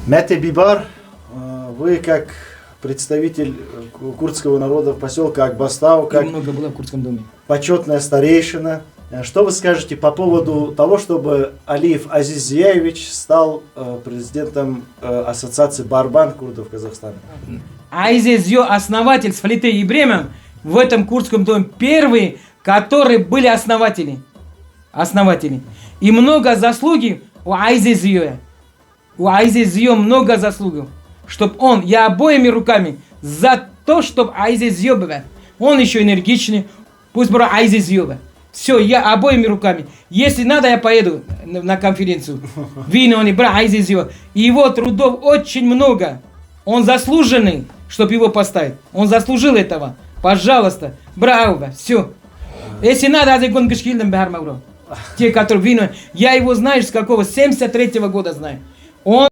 Мете Бибар, вы как представитель курдского народа в поселке Акбастау, как много было в Курдском доме. почетная старейшина, что вы скажете по поводу того, чтобы Алиев Азиз Зияевич стал президентом ассоциации Барбан курдов Казахстана? Азиз Зио, основатель с Фалите Ибремом, в этом Курдском доме первые, которые были основатели. И много заслуги у Азиз Зио. У Азиз Зио много заслуг. Чтоб он, я обоими руками за то, чтобы Азиз Зио был. Он еще энергичный. Пусть будет Азиз Зио. Все, я обоими руками. Если надо, я поеду на конференцию. Вино не брат Азиз Зио. Его трудов очень много. Он заслуженный, чтобы его поставить. Он заслужил этого. Пожалуйста. Браво. Все. Если надо, Азигон Гашкилден Бахар Мавро. Те, которые вино. Я его знаю, с какого? 73-го года знаю. Он